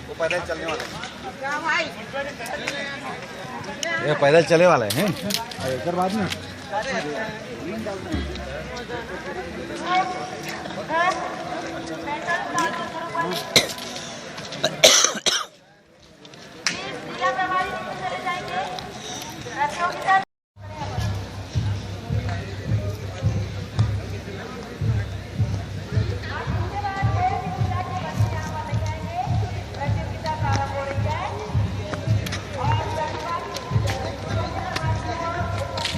वो पैदल चलने वाले ये पैदल चले वाले हैं इधर बाद में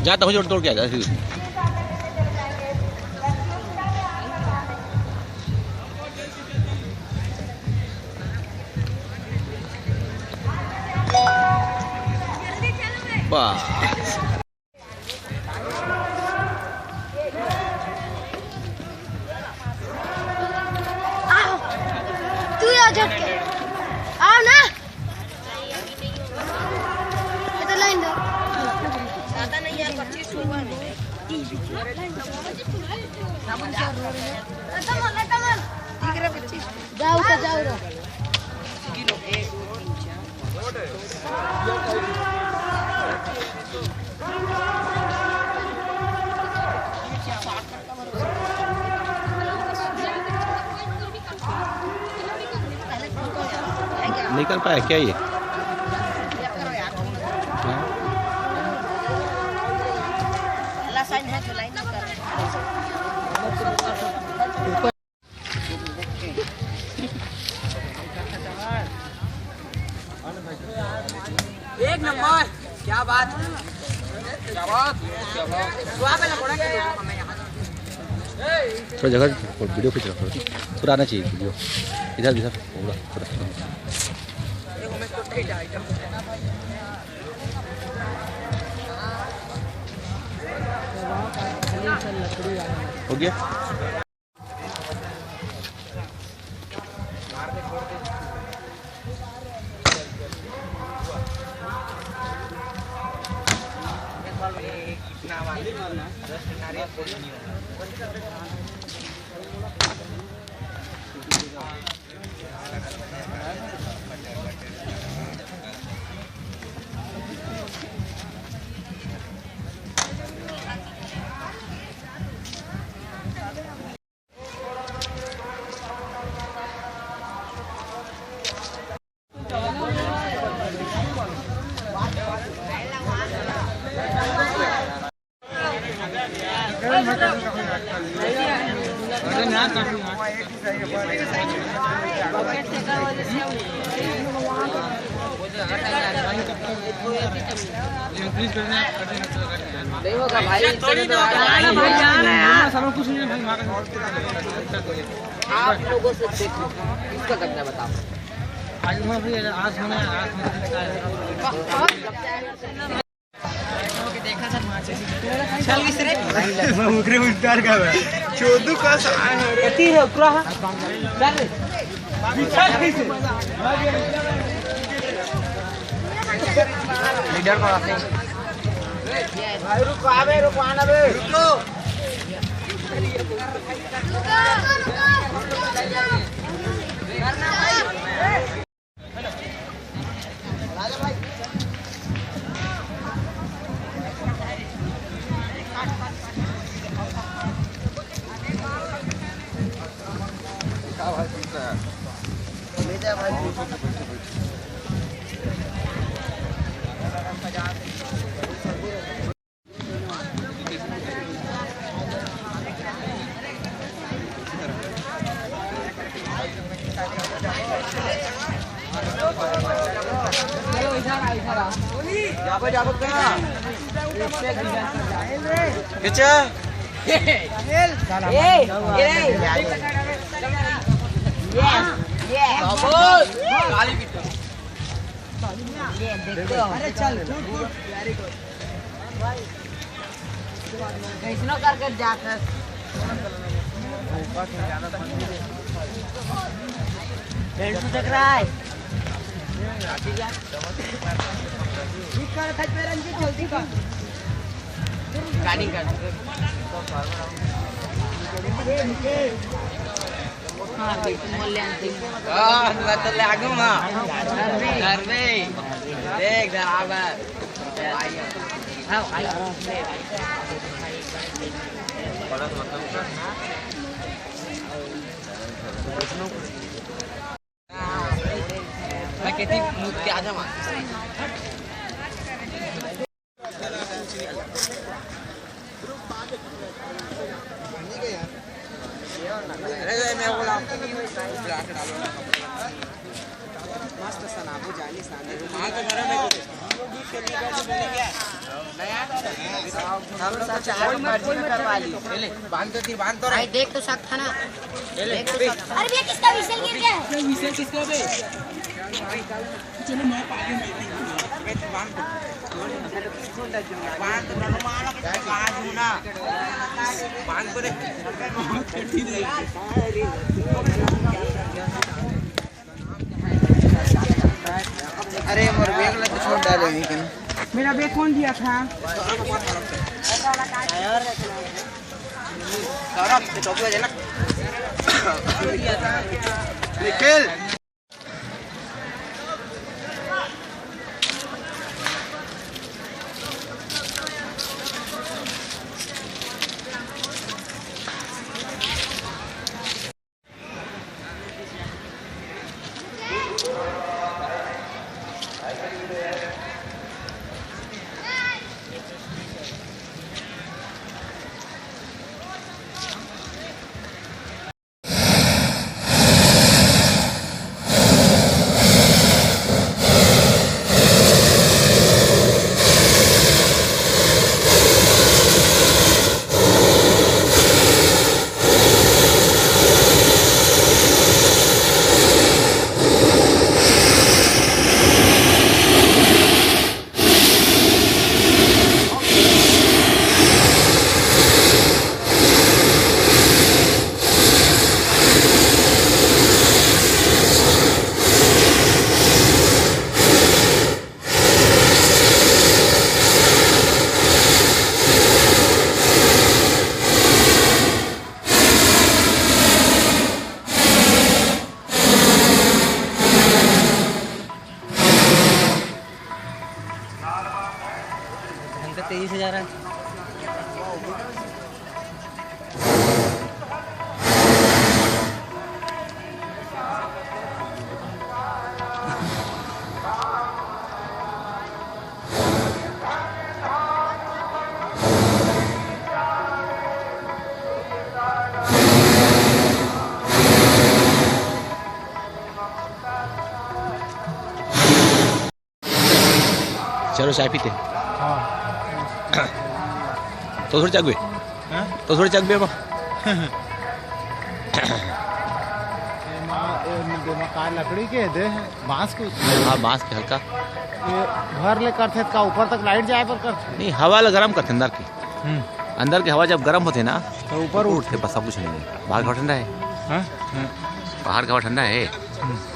जाता हूँ जोड़ तोड़ के आ जा तू आ झटके आओ ना तो लाइन दो ज्यादा नहीं यार 25 होगा जाओ तो जाओ नहीं कर पाया क्या ये एक नंबर क्या बात क्या बात थोड़ा जगह वीडियो खींच रहा पूरा आना चाहिए वीडियो इधर इधर पूरा हो गया नहीं होगा भाई, आप लोगों से देखो किसका करना है बताओ। लीडर को रखने भाई रुको आवे रुको आना बे रुको ले जा भाई कैसनो करके जाकर देख रहा है गाड़ी कर तो लागू मां घर में देख बराबर मैं कहती मुझ के आजा मां मस्त सनाबू जानी साने मां के घर में बांध तो भाई देख तो सकता ना देख तो सकता। अरे भैया किसका विशेल गिर गया है? विषय किसका बे चलो मैं पागे में बांध तो मारा बांध ना बांध पर अरे मोर बैग लग छोड़ डाले लेकिन मेरा बैग कौन दिया था सौरभ टोपी हो जाए ना निखिल जा रहा है। चलो चाय पीते तो थोड़ी चक बे तो थोड़ी चक बे मकान लकड़ी के दे बांस के हाँ बांस के हल्का घर ले करते का ऊपर तक लाइट जाए पर कर नहीं हवा गर्म करते अंदर की हवा जब गर्म होते ना तो ऊपर उठते बस सब कुछ नहीं बाहर का हवा ठंडा है हाँ बाहर का हवा ठंडा है